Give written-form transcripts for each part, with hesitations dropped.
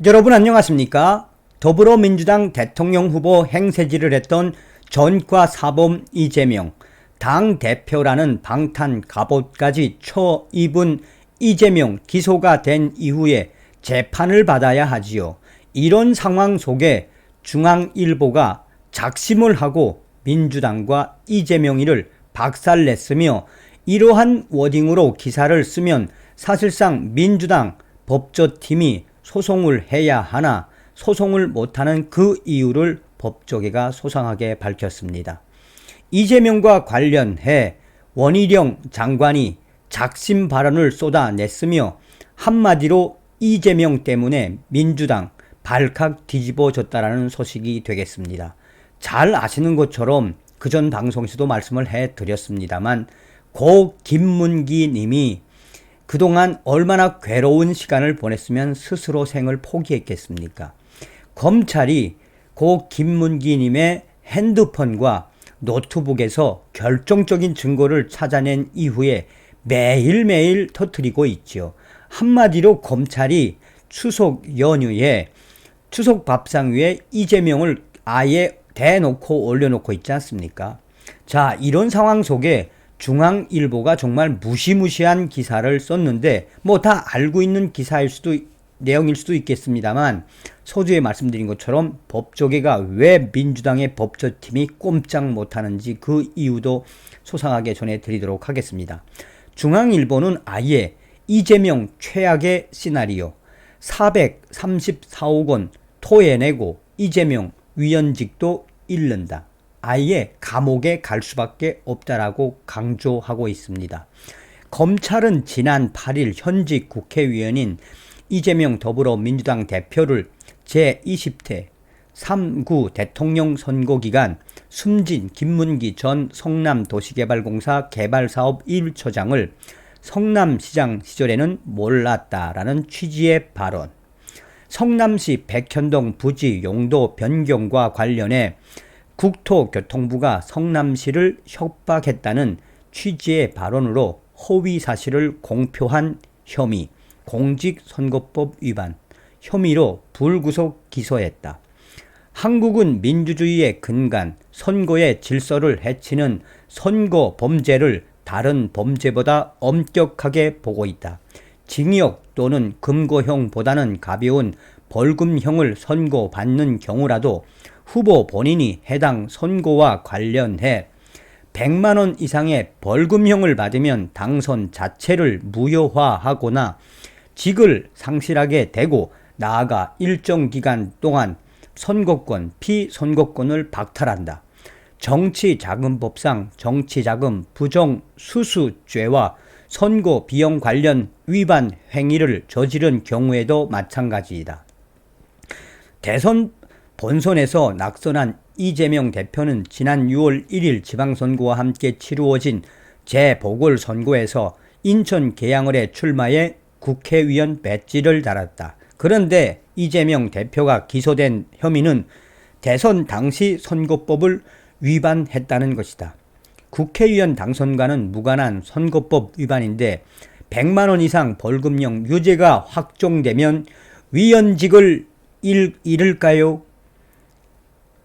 여러분 안녕하십니까? 더불어민주당 대통령 후보 행세지를 했던 전과사범 이재명, 당대표라는 방탄 갑옷까지 쳐입은 이재명 기소가 된 이후에 재판을 받아야 하지요. 이런 상황 속에 중앙일보가 작심을 하고 민주당과 이재명이를 박살냈으며, 이러한 워딩으로 기사를 쓰면 사실상 민주당 법조팀이 소송을 해야 하나 소송을 못하는 그 이유를 법조계가 소상하게 밝혔습니다. 이재명과 관련해 원희룡 장관이 작심 발언을 쏟아냈으며, 한마디로 이재명 때문에 민주당 발칵 뒤집어졌다라는 소식이 되겠습니다. 잘 아시는 것처럼 그전 방송에서도 말씀을 해드렸습니다만, 고 김문기 님이 그동안 얼마나 괴로운 시간을 보냈으면 스스로 생을 포기했겠습니까? 검찰이 고 김문기 님의 핸드폰과 노트북에서 결정적인 증거를 찾아낸 이후에 매일매일 터뜨리고 있지요. 한마디로 검찰이 추석 연휴에 추석 밥상 위에 이재명을 아예 대놓고 올려놓고 있지 않습니까? 자, 이런 상황 속에 중앙일보가 정말 무시무시한 기사를 썼는데, 뭐 다 알고 있는 기사일 수도 내용일 수도 있겠습니다만, 서두에 말씀드린 것처럼 법조계가 왜 민주당의 법조팀이 꼼짝 못하는지 그 이유도 소상하게 전해드리도록 하겠습니다. 중앙일보는 아예 이재명 최악의 시나리오 434억 원 토해내고 이재명 위원직도 잃는다, 아예 감옥에 갈 수밖에 없다라고 강조하고 있습니다. 검찰은 지난 8일 현직 국회의원인 이재명 더불어민주당 대표를 제20대 3구 대통령 선거 기간 숨진 김문기 전 성남도시개발공사 개발사업 1처장을 성남시장 시절에는 몰랐다라는 취지의 발언, 성남시 백현동 부지 용도 변경과 관련해 국토교통부가 성남시를 협박했다는 취지의 발언으로 허위 사실을 공표한 혐의, 공직선거법 위반 혐의로 불구속 기소했다. 한국은 민주주의의 근간, 선거의 질서를 해치는 선거 범죄를 다른 범죄보다 엄격하게 보고 있다. 징역 또는 금고형보다는 가벼운 벌금형을 선고받는 경우라도 후보 본인이 해당 선고와 관련해 100만원 이상의 벌금형을 받으면 당선 자체를 무효화하거나 직을 상실하게 되고, 나아가 일정 기간 동안 선거권, 피선거권을 박탈한다. 정치자금법상 정치자금 부정수수죄와 선거 비용 관련 위반 행위를 저지른 경우에도 마찬가지이다. 대선 본선에서 낙선한 이재명 대표는 지난 6월 1일 지방선거와 함께 치루어진 재보궐선거에서 인천 계양을에 출마해 국회의원 배지를 달았다. 그런데 이재명 대표가 기소된 혐의는 대선 당시 선거법을 위반했다는 것이다. 국회의원 당선과는 무관한 선거법 위반인데 100만원 이상 벌금형 유죄가 확정되면 위원직을 잃을까요?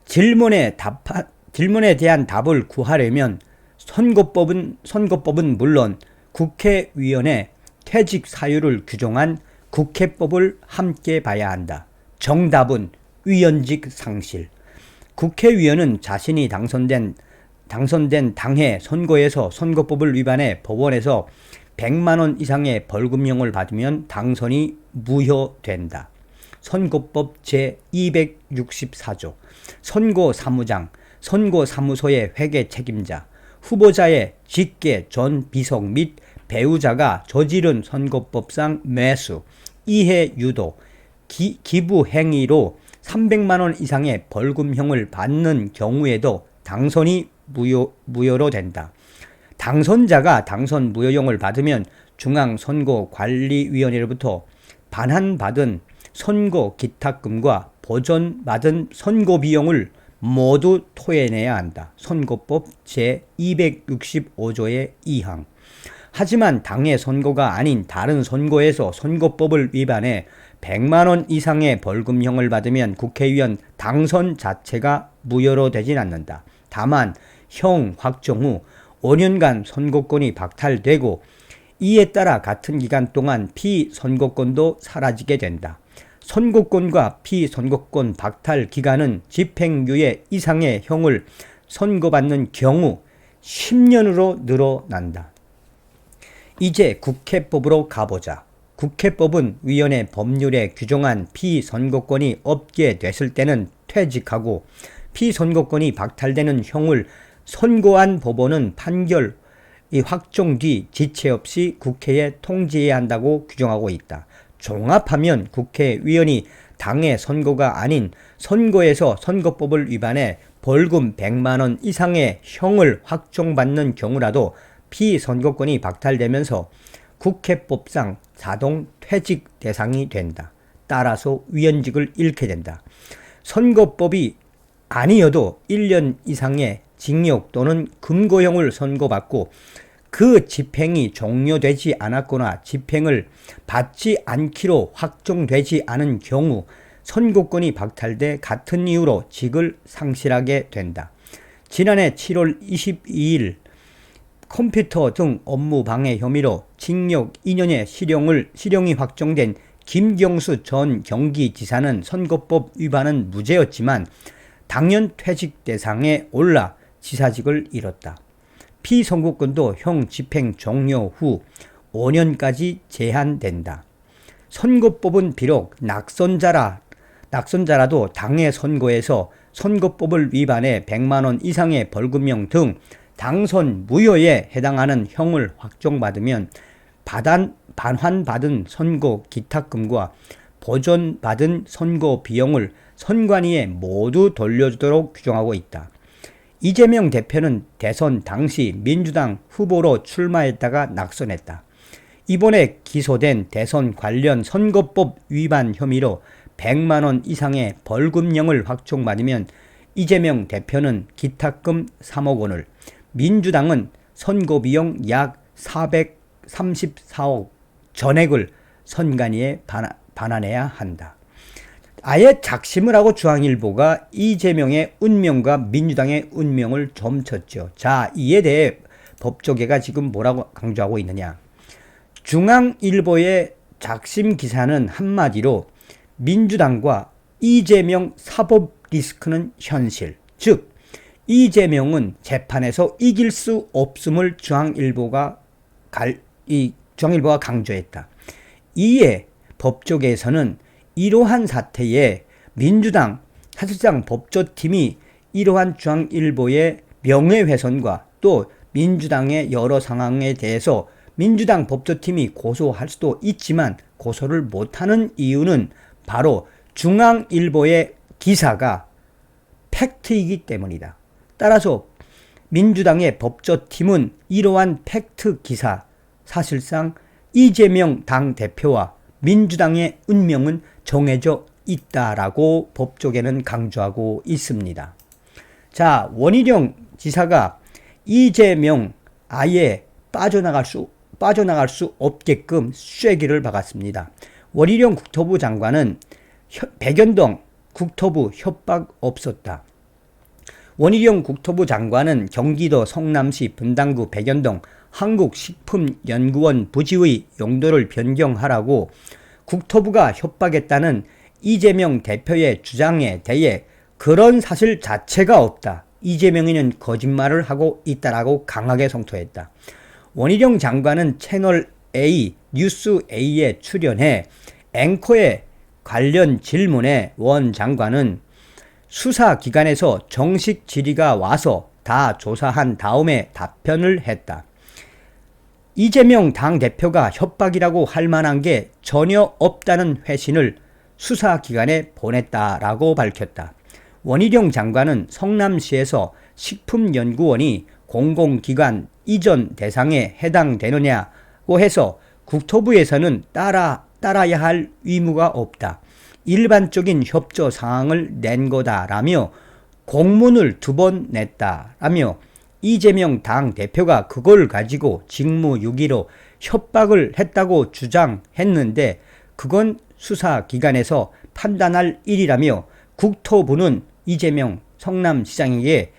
질문에 대한 답을 구하려면 선거법은 물론 국회의원의 퇴직 사유를 규정한 국회법을 함께 봐야 한다. 정답은 위원직 상실. 국회의원은 자신이 당선된 당해 선거에서 선거법을 위반해 법원에서 100만원 이상의 벌금형을 받으면 당선이 무효된다. 선거법 제264조 선거사무장, 선거사무소의 회계 책임자, 후보자의 직계 전 비석 및 배우자가 저지른 선거법상 매수, 이해 유도, 기부 행위로 300만원 이상의 벌금형을 받는 경우에도 당선이 무효로 된다. 당선자가 당선 무효형을 받으면 중앙선거관리위원회로부터 반환받은 선거 기탁금과 보전받은 선거비용을 모두 토해내야 한다. 선거법 제265조의 2항. 하지만 당의 선거가 아닌 다른 선거에서 선거법을 위반해 100만 원 이상의 벌금형을 받으면 국회의원 당선 자체가 무효로 되진 않는다. 다만 형 확정 후 5년간 선거권이 박탈되고 이에 따라 같은 기간 동안 피선거권도 사라지게 된다. 선거권과 피선거권 박탈 기간은 집행유예 이상의 형을 선고받는 경우 10년으로 늘어난다. 이제 국회법으로 가보자. 국회법은 위원회 법률에 규정한 피선거권이 없게 됐을 때는 퇴직하고 피선거권이 박탈되는 형을 선고한 법원은 판결이 확정 뒤 지체 없이 국회에 통지해야 한다고 규정하고 있다. 종합하면 국회의원이 당의 선거가 아닌 선거에서 선거법을 위반해 벌금 100만 원 이상의 형을 확정받는 경우라도 피선거권이 박탈되면서 국회법상 자동 퇴직 대상이 된다. 따라서 위원직을 잃게 된다. 선거법이 아니어도 1년 이상의 징역 또는 금고형을 선고받고 그 집행이 종료되지 않았거나 집행을 받지 않기로 확정되지 않은 경우 선거권이 박탈돼 같은 이유로 직을 상실하게 된다. 지난해 7월 22일 컴퓨터 등 업무 방해 혐의로 징역 2년의 실형이 확정된 김경수 전 경기지사는 선거법 위반은 무죄였지만 당연 퇴직 대상에 올라 지사직을 잃었다. 피선거권도 형 집행 종료 후 5년까지 제한된다. 선거법은 비록 낙선자라도 당의 선거에서 선거법을 위반해 100만 원 이상의 벌금형 등 당선 무효에 해당하는 형을 확정받으면 반환받은 선거 기탁금과 보전받은 선거 비용을 선관위에 모두 돌려주도록 규정하고 있다. 이재명 대표는 대선 당시 민주당 후보로 출마했다가 낙선했다. 이번에 기소된 대선 관련 선거법 위반 혐의로 100만 원 이상의 벌금형을 확정받으면 이재명 대표는 기탁금 3억 원을, 민주당은 선거비용 약 434억 전액을 선관위에 반환해야 한다. 아예 작심을 하고 중앙일보가 이재명의 운명과 민주당의 운명을 점쳤죠. 자, 이에 대해 법조계가 지금 뭐라고 강조하고 있느냐. 중앙일보의 작심 기사는 한마디로 민주당과 이재명 사법 리스크는 현실, 즉 이재명은 재판에서 이길 수 없음을 중앙일보가 강조했다. 이에 법조계에서는 이러한 사태에 민주당 사실상 법조팀이 이러한 중앙일보의 명예훼손과 또 민주당의 여러 상황에 대해서 민주당 법조팀이 고소할 수도 있지만 고소를 못하는 이유는 바로 중앙일보의 기사가 팩트이기 때문이다. 따라서 민주당의 법조팀은 이러한 팩트 기사, 사실상 이재명 당대표와 민주당의 운명은 정해져 있다라고 법조계는 강조하고 있습니다. 자, 원희룡 지사가 이재명 아예 빠져나갈 수 없게끔 쐐기를 박았습니다. 원희룡 국토부 장관은 백연동 국토부 협박 없었다. 원희룡 국토부 장관은 경기도 성남시 분당구 백연동 한국식품연구원 부지의 용도를 변경하라고 국토부가 협박했다는 이재명 대표의 주장에 대해 그런 사실 자체가 없다. 이재명이는 거짓말을 하고 있다라고 강하게 성토했다. 원희룡 장관은 채널 A, 뉴스 A에 출연해 앵커의 관련 질문에 원 장관은 수사기관에서 정식 질의가 와서 다 조사한 다음에 답변을 했다. 이재명 당대표가 협박이라고 할 만한 게 전혀 없다는 회신을 수사기관에 보냈다라고 밝혔다. 원희룡 장관은 성남시에서 식품연구원이 공공기관 이전 대상에 해당되느냐고 해서 국토부에서는 따라야 할 의무가 없다. 일반적인 협조 사항을 낸 거다라며 공문을 2번 냈다라며 이재명 당대표가 그걸 가지고 직무유기로 협박을 했다고 주장했는데 그건 수사기관에서 판단할 일이라며 국토부는 이재명 성남시장에게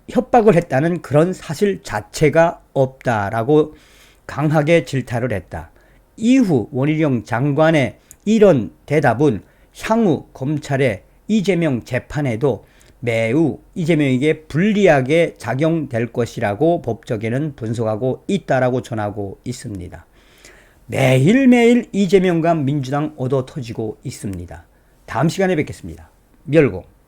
협박을 했다는 그런 사실 자체가 없다라고 강하게 질타를 했다. 이후 원희룡 장관의 이런 대답은 향후 검찰의 이재명 재판에도 매우 이재명에게 불리하게 작용될 것이라고 법조계는 분석하고 있다라고 전하고 있습니다. 매일매일 이재명과 민주당 얻어 터지고 있습니다. 다음 시간에 뵙겠습니다. 멸공.